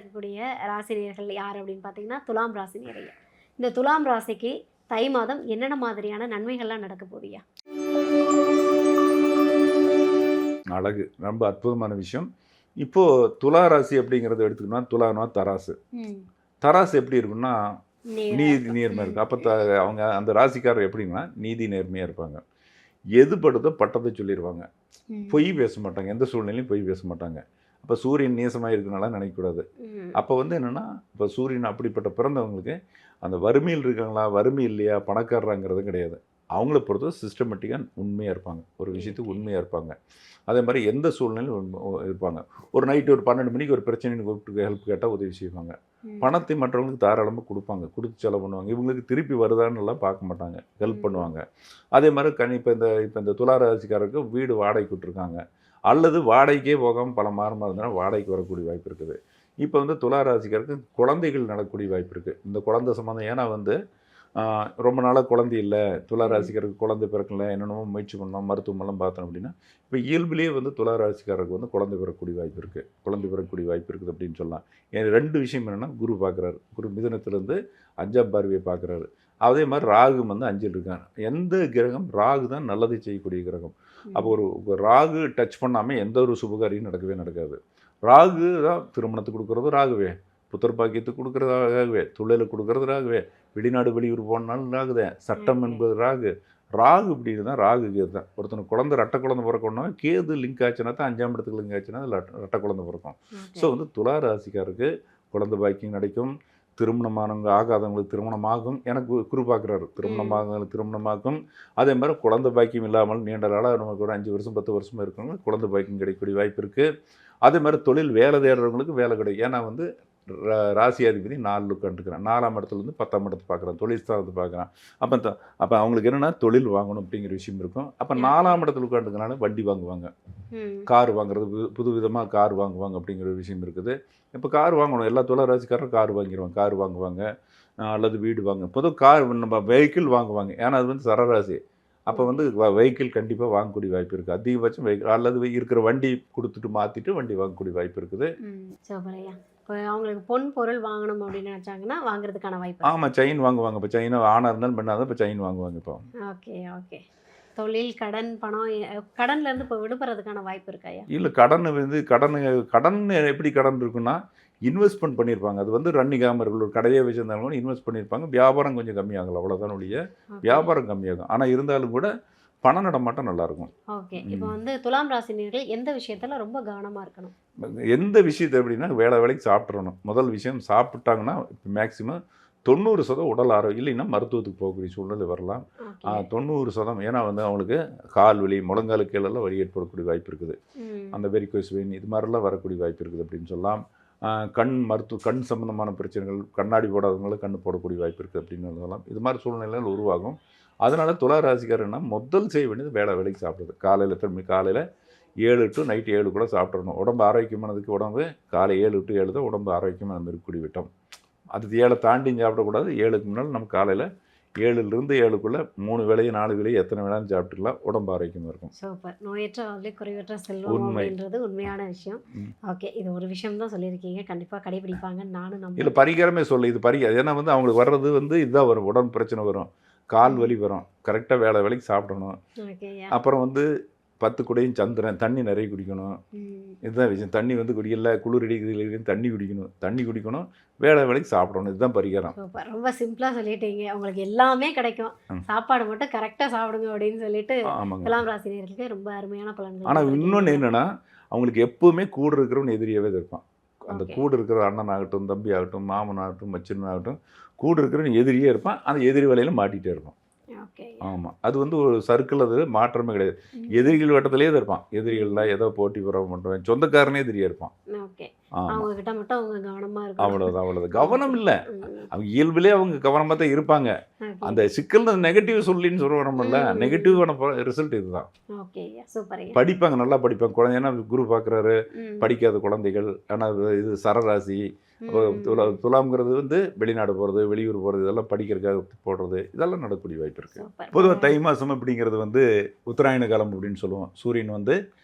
இருக்கக்கூடிய ராசினியர்கள் யார் அப்படின்னு பார்த்தீங்கன்னா துலாம் ராசினியர்கள். இந்த துலாம் ராசிக்கு தை மாதம் என்னென்ன மாதிரியான நன்மைகள்லாம் நடக்க போகுதுயா? அழகு. ரொம்ப அற்புதமான விஷயம். இப்போ துலா ராசி அப்படிங்கிறத எடுத்துக்கணும்னா, துலானா தராசு. ம். தராசு எப்படி இருக்கும்னா, நேரா நீதி இருக்கும். நேர்மை இருக்கும். அப்ப அவங்க அந்த ராசிக்காரர் எப்படின்னா, நீதி நேர்மையா இருப்பாங்க. எது படுதோ பட்டத சொல்லிருவாங்க. ம். பொய் பேச மாட்டாங்க. எந்த சூழ்நிலையிலும் பொய் பேச மாட்டாங்க. அப்ப சூரியன் நீசமா இருக்கனால நினைக்கக்கூடாது. ம். அப்ப வந்து என்னன்னா, இப்ப சூரியன் அப்படிப்பட்ட பிறந்தவங்களுக்கு, அந்த வறுமையில் இருக்காங்களா, வறுமை இல்லையா, பணக்காரராங்கிறது கிடையாது. அவங்கள பொறுத்தவரை சிஸ்டமேட்டிக்கா உண்மையா இருப்பாங்க. ஒரு விஷயத்துக்கு ஓகே. உண்மையா இருப்பாங்க. அதே மாரி எந்த சூழ்நிலையிலும் இருப்பாங்க. ஒரு நைட் ஒரு 12 மணிக்கு ஒரு பிரச்சனைன்னு கூப்பிட்டு ஹெல்ப் கேட்டா உதவி செய்வாங்க. ம். பணத்தை மற்றவங்களுக்கு தாராளமா குடுப்பாங்க. குடுத்து செலவு பண்ணுவாங்க. இவங்களுக்கு திருப்பி வருதான்னுலாம் பார்க்க மாட்டாங்க. ஹெல்ப் ம். பண்ணுவாங்க. அதே மாரி இப்ப இந்த துலா ராசிக்காரருக்கு வீடு வாடகைக்கு விட்டுருக்காங்க. அல்லது வாடகைக்கே போகாம பல மாதமா இருந்தா வாடகைக்கு வரக்கூடிய வாய்ப்பு இருக்குது. இப்ப வந்து துலா ராசிக்காரருக்கு குழந்தைகள் நடக்கக்கூடிய வாய்ப்பு இருக்கு. இந்த குழந்தை சம்மந்தம் ஏன்னா வந்து ஆ ரொம்ப நாளா குழந்தை இல்ல. துலா ம். ராசிக்காரருக்கு குழந்தை பிறக்கல. என்னென்னமோ முயற்சி பண்ணோம். மருத்துவமெல்லாம் பார்த்தோம் அப்படின்னா, இப்ப இயல்பிலேயே வந்து துலா ராசிக்காரருக்கு வந்து குழந்தை பிறக்கக்கூடிய வாய்ப்பு இருக்கு. குழந்தை பிறக்கக்கூடிய வாய்ப்பு இருக்குது அப்படின்னு சொல்லலாம். 2 விஷயம் என்னன்னா, குரு பார்க்குறாரு. குரு மிதுனத்திலிருந்து 5ஆம் பார்வையை பார்க்குறாரு. அதே மாரி ராகு வந்து 5ல் இருக்காங்க. எந்த கிரகம் ராகு தான் நல்லதை செய்யக்கூடிய கிரகம். அப்போ ம். ஒரு ராகு டச் பண்ணாம எந்த ஒரு சுபகாரியம் நடக்கவே நடக்காது. ராகு தான் திருமணத்துக்கு குடுக்குறதும் ராகுவே. புத்திர பாக்கியத்துக்கு குடுக்குறது ராகுவே. தொழிலுக்கு குடுக்குறது ராகுவே. வெளிநாடு வெளியூர் போனாலும் ராகு தான். சட்டம் ஓகே. என்பது ராகு. ராகு இப்படின்னு தான் ராகு கேது தான். ஒருத்தனுக்கு ரெட்டை குழந்தை பிறக்கணும்னா கேது லிங்க் ஆச்சுன்னா தான் 5ஆம் இடத்துக்கு லிங்க் ஆச்சுன்னா அது ரெட்டை குழந்தை பிறக்கும். So okay. வந்து துலா ராசிக்காருக்கு குழந்தை பாக்கியம் கிடைக்கும். திருமணமானவங்க ஆகாதவங்களுக்கு திருமணமாகும். எனக்கு குரு பார்க்குறாரு. ம். திருமணமாகவங்களுக்கு திருமணமாகும். அதே மாரி குழந்தை பாக்கியம் இல்லாமல் நீண்ட நாளா நமக்கு ஒரு 5 வருஷம் 10 வருஷமா இருக்கிறவங்களுக்கு குழந்தை பாக்கியம் கிடைக்கக்கூடிய வாய்ப்பு இருக்கு. அதே மாரி தொழில் வேலை தேடுறவங்களுக்கு வேலை கிடைக்கும். ஏன்னா வந்து ராசியாதிபதி 4ல் உட்காந்துருக்கிறான். 4ஆம் இடத்துலேருந்து 10ஆம் இடத்த பார்க்குறான். தொழில் ஸ்தானத்தை பார்க்குறான். அப்போ அவங்களுக்கு என்னென்னா தொழில் வாங்கணும் அப்படிங்கிற விஷயம் இருக்கும். அப்போ ஓகே. 4ஆம் இடத்துல உட்காந்துக்கனால வண்டி வாங்குவாங்க. ம். கார் வாங்குறது புது விதமாக கார் வாங்குவாங்க அப்படிங்கிற ஒரு விஷயம் இருக்குது. இப்போ கார் வாங்கணும். எல்லா துலா ராசிக்காரரும் கார் வாங்கிருவாங்க. கார் வாங்குவாங்க. அல்லது வீடு பொதுவா கார் நம்ம வெஹிக்கிள் வாங்குவாங்க. ஏன்னா அது வந்து சரராசி. அப்போ வந்து ஓகே. வெஹிக்கிள் கண்டிப்பாக வாங்கக்கூடிய வாய்ப்பு இருக்குது. அதிகபட்சம் வெஹிக்கிள் அல்லது இருக்கிற வண்டி குடுத்துட்டு மாற்றிட்டு வண்டி வாங்கக்கூடிய வாய்ப்பு இருக்குது. ம். சூப்பர்யா. இப்போ அவங்களுக்கு பொன் பொருள் வாங்கணும் அப்படின்னு நினைச்சாங்கன்னா வாங்குறதுக்கான வாய்ப்பு இருக்கு. ஆமா. செயின் வாங்குவாங்க. இப்ப செயினா ஆணா இருந்தாலும், பெண்ணா இருந்தாலும் இப்ப செயின் வாங்குவாங்க இப்போ. Okay, okay. தொழில், கடன், பணம் கடன்ல இருந்து இப்போ விடுபடுறதுக்கான வாய்ப்பு இருக்காயா? இல்ல கடன் எப்படி கடன் இருக்குன்னா, இன்வெஸ்ட்மென்ட் பண்ணியிருப்பாங்க. அது வந்து ரன்னிங் ஆகாம இருக்கும். ஒரு கடையே வச்சிருந்தாலும் கூட இன்வெஸ்ட் பண்ணியிருப்பாங்க. வியாபாரம் கொஞ்சம் கம்மியாகலாம். அவ்வளோதான் ஒழிய, ஓகே, வியாபாரம் கம்மியாகும். ஆனா இருந்தாலும் கூட பண நடமாட்டம் நல்லாயிருக்கும். ஓகே. இப்போ ம். வந்து துலாம் ராசினியர்கள் எந்த விஷயத்துல ரொம்ப கவனமா இருக்கணும்? எந்த விஷயத்த எப்படின்னா, வேளைக்கு சாப்பிட்றணும். முதல் விஷயம் சாப்பிட்டாங்கன்னா, மேக்ஸிமம் 90% உடல் ஆரோக்கியம் இல்லைன்னா மருத்துவத்துக்கு போகக்கூடிய சூழ்நிலை வரலாம். ஓகே. 90% ஏன்னா வந்து அவங்களுக்கு கால் வலி, முழங்கால் கீழெல்லாம் வலி ஏற்படக்கூடிய வாய்ப்பு இருக்குது. ம். அந்த வெரிகோஸ் வெயின் இது மாதிரிலாம் வரக்கூடிய வாய்ப்பு இருக்குது அப்படின்னு சொல்லலாம். கண் சம்பந்தமான பிரச்சனைகள், கண்ணாடி போடாதவங்களுக்கு கண் போடக்கூடிய வாய்ப்பு இருக்குது அப்படின்னு சொல்லலாம். இது மாதிரி சூழ்நிலைகள் உருவாகும். அதனால துலா ராசிக்காரன்னா முதல் செய்ய வேண்டியது வேளைக்கு சாப்பிடுறது. காலையில் 7 டு நைட் 7 கூட சாப்பிட்றணும். உடம்பு ஆரோக்கியமானதுக்கு உடம்பு காலை 7 டு 7 தான் உடம்பு ஆரோக்கியமாக நம்ம இருக்கக்கூடிய விட்டம். அது 7 தாண்டியும் சாப்பிடக்கூடாது. 7க்கு முன்னால் நம்ம காலையில் 7லிருந்து 7க்குள்ள 3 வேளையோ 4 வேளையோ எத்தனை வேணாலும் சாப்பிட்டுக்கலாம். உடம்பு ஆரோக்கியமாக இருக்கும். சூப்பர். நோயற்ற வாழ்வே குறைவற்ற செல்வம் உண்மை. அப்படின்றது உண்மையான விஷயம். ம். ஓகே. இது ஒரு விஷயம் தான் சொல்லியிருக்கீங்க. கண்டிப்பா கடைபிடிப்பாங்கன்னு நானும் இல்ல நம்புறேன். பரிகாரமே சொல்லு. இது ஏன்னா வந்து அவங்களுக்கு வர்றது வந்து இதுதான் வரும். உடம்பு பிரச்சனை வரும். கால் ம். வலி வரும். கரெக்ட்டா வேளைக்கு சாப்பிடணும். ஓகேயா. அப்புறம் வந்து 10 குடையும் சந்திரன். தண்ணி நிறைய குடிக்கணும். ம். இதுதான் விஷயம். தண்ணி வந்து குடிக்கல, குளிர் அடிக்குது தண்ணி குடிக்கணும். தண்ணி குடிக்கணும். வேளைக்கு சாப்பிடணும். இதுதான் பரிகாரம். சூப்பர். ரொம்ப சிம்பிளா சொல்லிட்டீங்க. உங்களுக்கு எல்லாமே கிடைக்கும். ம். சாப்பாடு மட்டும் கரெக்ட்டா சாப்பிடுங்க அப்படின்னு சொல்லிட்டு, ஆமாங்க. துலாம் ராசினியர்களுக்கு ரொம்ப அருமையான பலன்கள் ஆனா இன்னொன்னு கொடுத்துருக்கீங்க. என்னன்னா, அவங்களுக்கு எப்பவுமே கூட இருக்கிறவன் எதிரியாவே தான் இருப்பான். அந்த ஓகே. கூட இருக்கிற அண்ணன் ஆகட்டும், தம்பி ஆகட்டும், மாமன் ஆகட்டும், மச்சினன் ஆகட்டும், கூட இருக்கிறவன் எதிரியே இருப்பான். அந்த எதிரி வலையில மாட்டிட்டே இருப்பான். ஓகேயா. ஆமா. அது வந்து ஒரு சர்க்கிள் அது மாற்றமே கிடையாது. ம். எதிரிகள் வட்டத்திலேயே தான் இருப்பான். ம். எதிரிகள்ல ஏதோ போட்டி பொறாமை பண்றவன், சொந்தக்காரனே எதிரியா இருப்பான். ஓகே. ஆமா. அவங்க கிட்ட மட்டும் அவங்க கவனமா இருக்கணும். அவ்வளவுதான். ஓகே. கவனம் இல்ல. ம். அவங்க இயல்பிலே அவங்க கவனமா தான் இருப்பாங்க. ஓகே. அந்த சிக்கல்ல நெகட்டிவ் சொல்லின்னு சொல்றோம்ல, ம். நெகட்டிவான ரிசல்ட் இதுதான். ஓகேயா. சூப்பர்யா. படிப்பாங்க, நல்லா படிப்பாங்க. குழந்தை ஏன்னா குரு பார்க்குறாரு, ம். படிக்காத குழந்தைகள். ஆனா இது சரராசி. ம். துலாம்ங்கிறது வந்து வெளிநாடு போறது, வெளியூர் போறது, இதெல்லாம் படிக்கிறதுக்காக போடுறது, இதெல்லாம் நடக்கக்கூடிய வாய்ப்பு இருக்கு. சூப்பர். பொதுவா தை மாசம் அப்படிங்கிறது வந்து உத்தராயண காலம் அப்படின்னு சொல்லுவோம். சூரியன் வந்து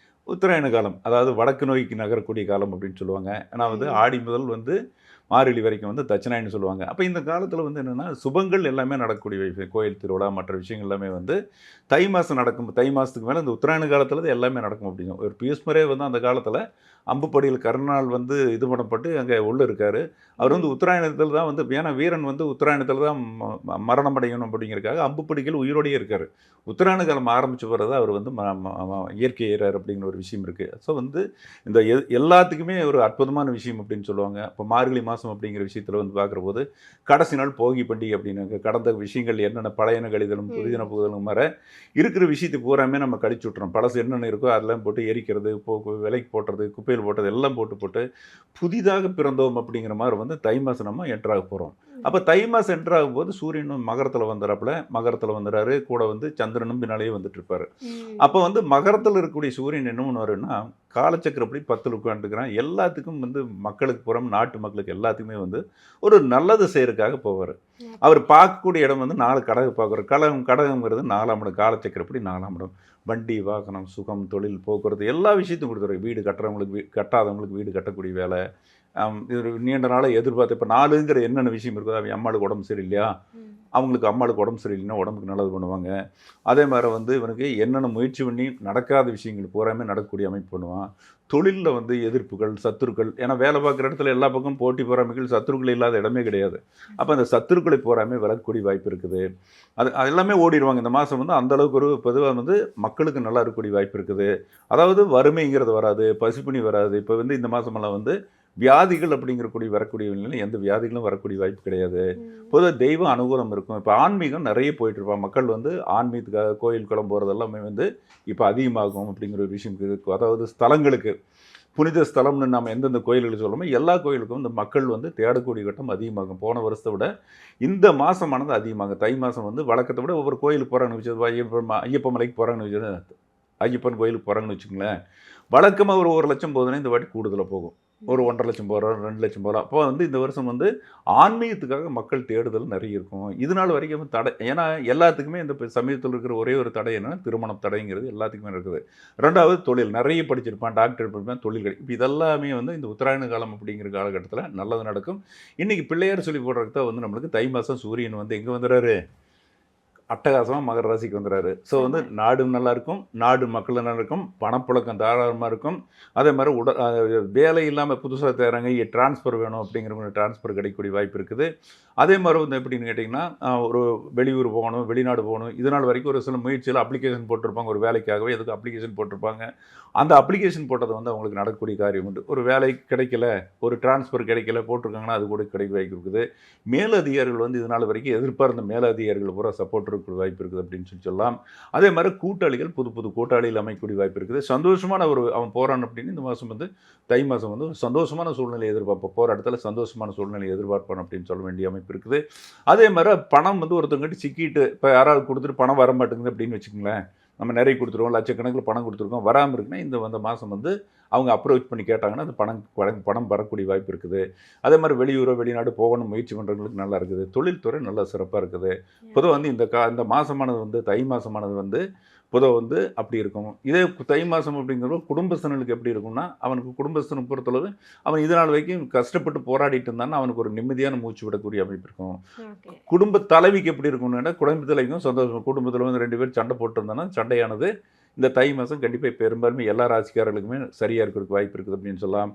உத்தராயண காலம், அதாவது வடக்கு நோக்கி நகரக்கூடிய காலம் அப்படின்னு சொல்லுவாங்க. ஏன்னா வந்து ம். ஆடி முதல் வந்து மார்கழி வரைக்கும் வந்து தட்சிணாயனம்னு சொல்லுவாங்க. அப்ப இந்த காலத்துல வந்து என்னன்னா, சுபங்கள் எல்லாமே நடக்கக்கூடிய கோயில் திருவிழா, மற்ற விஷயங்கள் எல்லாமே வந்து தை மாசம் நடக்கும். தை மாசத்துக்கு மேல இந்த உத்தராயண காலத்துல தான் எல்லாமே நடக்கும் அப்படிங்க. ஒரு பீஷ்மரே வந்து அந்த காலத்துல அம்புப்படியில் கர்ணனால் வந்து இது பண்ணப்பட்டு அங்க உள்ள இருக்காரு. அவர் வந்து ம். உத்தராயணத்துல தான் வந்து ஏன்னா வீரன் வந்து உத்தராயணத்துல தான் மரணம் அடையணும் அப்படிங்கிறதுக்காக அம்புப்படிகள் உயிரோடயே இருக்காரு. உத்தராயண காலம் ஆரம்பிச்ச பிறகு தான் அவர் வந்து ம ம ம இயற்கை எய்றார் அப்படிங்கிற ஒரு விஷயம் இருக்கு. ஸோ வந்து இந்த எல்லாத்துக்குமே ஒரு அற்புதமான விஷயம் அப்படின்னு சொல்லுவாங்க. இப்போ மார்கழி மாதம் அப்படிங்கிற விஷயத்தில் வந்து பார்க்குறபோது கடைசி நாள் போகி பண்டிகை அப்படின்னாங்க. கடந்த விஷயங்கள் என்னென்ன பழையன கழிதலும் புதியன ம். புகுதலும் வர இருக்கிற விஷயத்தை பூராமே நம்ம கழிச்சு விட்றோம். பழசு என்னென்ன இருக்கோ அதெல்லாம் போட்டு எரிக்கிறது, விலைக்கு போட்டுறது, குப்பையில் போட்டது எல்லாம் போட்டு போட்டு புதிதாக பிறந்தோம் அப்படிங்கிற மாதிரி வந்து தை மாதம் நம்ம என்ட்ராக போகிறோம். அப்போ தை மாதம் என்ட்ரு ஆகும்போது சூரியனும் மகரத்தில் வந்துறாப்புல, மகரத்தில் வந்துறாரு, கூட வந்து சந்திரனும் பின்னாலேயே வந்துட்டு இருப்பாரு. ம். அப்போ வந்து மகரத்தில் இருக்கக்கூடிய சூரியன் என்ன பண்ணுவாருன்னா, காலச்சக்கரப்படி 10ல் உட்காந்துக்கிறான். எல்லாத்துக்கும் வந்து மக்களுக்கு புறம் நாட்டு மக்களுக்கு எல்லாத்துக்குமே வந்து ஒரு நல்லது செய்யறதுக்காக போவாரு. அவர் ஓகே. பார்க்கக்கூடிய இடம் வந்து 4 கடகம் பார்க்குறாரு. கடகம்ங்கிறது 4ஆம் இடம். காலச்சக்கரப்படி 4ஆம் இடம். வண்டி, வாகனம், சுகம், தொழில், போக்குவரத்து எல்லா விஷயத்தையும் கொடுத்துருவாரு. வீடு கட்டுறவங்களுக்கு கட்டாதவங்களுக்கு வீடு கட்டக்கூடிய வேலை. இது நீண்ட நாளா எதிர்பார்த்து இப்ப 4ங்கிற என்னென்ன விஷயம் இருக்குதோ, அவங்க அம்மாளுக்கு உடம்பு சரியில்லையா? ம். அவங்களுக்கு அம்மாளுக்கு உடம்பு சரியில்லைன்னா உடம்புக்கு நல்லது பண்ணுவாங்க. அதே மாரி வந்து இவனுக்கு என்னென்ன முயற்சி பண்ணி நடக்காத விஷயங்கள் பூராமே நடக்கக்கூடிய அமைப்பு பண்ணுவான். தொழில்ல வந்து எதிர்ப்புகள், சத்துருக்கள் ஏன்னா வேலை பார்க்குற இடத்துல எல்லா பக்கமும் போட்டி பொறாமைகள், சத்துருக்கள் இல்லாத இடமே கிடையாது. அப்ப அந்த சத்துருக்களை பூராமே விலகக்கூடிய வாய்ப்பு இருக்குது. அது எல்லாமே ஓடிருவாங்க. இந்த மாசம் வந்து அந்த அளவுக்கு ஒரு பொதுவா வந்து மக்களுக்கு நல்லா இருக்கக்கூடிய வாய்ப்பு இருக்குது. அதாவது வறுமைங்கிறது வராது, பசிப்பிணி வராது. இப்ப வந்து இந்த மாசமெல்லாம் வந்து வியாதிகள் அப்படிங்கிறக்கூடிய வரக்கூடிய நிலையில எந்த வியாதிகளும் வரக்கூடிய வாய்ப்பு கிடையாது. ம். பொதுவா தெய்வ அனுகூலம் இருக்கும். இப்ப ஆன்மீகம் நெறைய போயிட்டுருப்பாங்க. மக்கள் வந்து ஆன்மீகத்துக்காக கோயில், குளம் போறது எல்லாமே வந்து இப்ப அதிகமாகும் அப்படிங்கிற ஒரு விஷயம் இருக்கு. அதாவது ஸ்தலங்களுக்கு புனித ஸ்தலம்னு நாம எந்தெந்த கோயில்கள் சொல்றோமோ, எல்லா கோயிலுக்கும் இந்த மக்கள் வந்து தேடக்கூடிய கட்டம் அதிகமாகும். போன வருஷத்த விட இந்த மாசமானது அதிகமாகும். தை மாசம் வந்து வழக்கத்த விட ஒவ்வொரு கோயிலுக்கு போறாங்கன்னு ஐயப்பன் மலைக்கு போறாங்கன்னு ஐயப்பன் கோயிலுக்கு போறாங்கன்னு வச்சுக்கங்களேன். வழக்கமா ஒரு 1,00,000 போகுதுன்னா, இந்த வாட்டி கூடுதலா போகும். ஒரு ம். 1,50,000 போறோம், 2,00,000 போறோம். அப்போ வந்து இந்த வருஷம் வந்து ஆன்மீகத்துக்காக மக்கள் தேடுதல் நெறைய இருக்கும். இது நாள் வரைக்கும் தடை ஏன்னா எல்லாத்துக்குமே இந்த சமீபத்தில இருக்கிற ஒரே ஒரு தடை என்னன்னா, திருமணம் தடைங்கிறது எல்லாத்துக்குமே இருக்குது. 2வது தொழில். நெறைய படிச்சிருப்பான், டாக்டர் படிப்பான், தொழில் கிடைக்கும். இப்ப இதெல்லாமே வந்து இந்த உத்தராயண காலம் அப்படிங்கிற காலகட்டத்தில நல்லது நடக்கும். இன்னைக்கு பிள்ளையார் சொல்லி போடுறதுக்கு தான் வந்து நம்மளுக்கு தை மாசம் சூரியன் வந்து எங்க வந்துறாரு? அட்டகாசமா மகர ராசிக்கு வந்துறாரு. ஸோ வந்து செம்ம. நாடும் நல்லாயிருக்கும், நாடு மக்கள் நல்லா இருக்கும், பணப்புழக்கம் தாராளமா இருக்கும். அதே மாரி வேலை இல்லாம புதுசா தேடுறாங்க, ட்ரான்ஸ்ஃபர் வேணும் அப்படிங்கிற ட்ரான்ஸ்ஃபர் கிடைக்கக்கூடிய வாய்ப்பு இருக்குது. அதே மாரி வந்து எப்படின்னு கேட்டிங்கன்னா, ஒரு வெளியூர் போகணும், வெளிநாடு போகணும். இது நாள் வரைக்கும் ஒரு சில முயற்சியில அப்ளிகேஷன் போட்டிருப்பாங்க. ஒரு வேலைக்காகவே எதுக்கும் அப்ளிகேஷன் போட்டிருப்பாங்க. அந்த அப்ளிகேஷன் போட்டது வந்து அவங்களுக்கு நடக்கக்கூடிய காரியம் உண்டு. ஒரு வேலை கிடைக்கல, ஒரு ட்ரான்ஸ்ஃபர் கிடைக்கல போட்டிருக்காங்கன்னா, அது கூட கிடைக்க வாய்ப்பு இருக்குது. மேலதிகாரிகள் வந்து இது நாள் வரைக்கும் எதிர்பார்ந்த மேலதிகாரிகள் பூரா சப்போர்ட் இருக்கக்கூடிய வாய்ப்பு இருக்குது அப்படின்னு சொல்லலாம். அதே மாரி கூட்டாளிகள் புது புது கூட்டாளிகள் அமைக்கக்கூடிய வாய்ப்பு இருக்குது. சந்தோஷமான அவன் போறான் அப்படின்னு இந்த மாசம் வந்து தை மாசம் வந்து ஒரு சந்தோஷமான சூழ்நிலையை எதிர்பார்ப்பான். போற இடத்துல சந்தோஷமான சூழ்நிலையை எதிர்பார்ப்பான் அப்படின்னு சொல்ல வேண்டிய அமைப்பு இருக்குது. அதே மாரி பணம் வந்து ஒருத்தவங்ககிட்ட சிக்கிட்டு இப்ப யாராவது குடுத்துட்டு பணம் வர மாட்டேங்குது அப்படின்னு வச்சுக்கங்களேன். நம்ம நெறைய குடுத்துருவோம். லட்சக்கணக்கில பணம் குடுத்துருக்கோம். வராம இருக்குன்னா, இந்த வந்த மாசம் வந்து அவங்க அப்ரோச் பண்ணி கேட்டாங்கன்னா, அந்த பணம் வரக்கூடிய வாய்ப்பு இருக்குது. அதே மாரி வெளியூரோ, வெளிநாடு போகணும்னு முயற்சி பண்றவங்களுக்கு நல்லா இருக்குது. தொழில்துறை நல்லா சிறப்பா இருக்குது. பொதுவா வந்து இந்த மாசமானது வந்து தை மாசமானது வந்து பொதுவா வந்து அப்படி இருக்கும். இதே தை மாசம் அப்படிங்கிறப்போ குடும்பஸ்தனுக்கு எப்படி இருக்கும்னா, அவனுக்கு குடும்பஸ்தனை பொறுத்தளவு அவன் இது நாள் வரைக்கும் கஷ்டப்பட்டு போராடிட்டு இருந்தான்னா, அவனுக்கு ஒரு நிம்மதியான மூச்சு விடக்கூடிய அமைப்பு இருக்கும். ஓகே. குடும்ப தலைவிக்கு எப்படி இருக்கும்னா, குடும்ப தலைவிக்கும் சந்தோஷம். குடும்பத்தில வந்து 2 பேரும் சண்டை போட்டுருந்தாங்கன்னா, சண்டையானது இந்த தை மாசம் கண்டிப்பா பெரும்பான்மை எல்லா ராசிக்காரர்களுக்குமே சரியா இருக்கிறதுக்கு வாய்ப்பு இருக்குது அப்படின்னு சொல்லலாம்.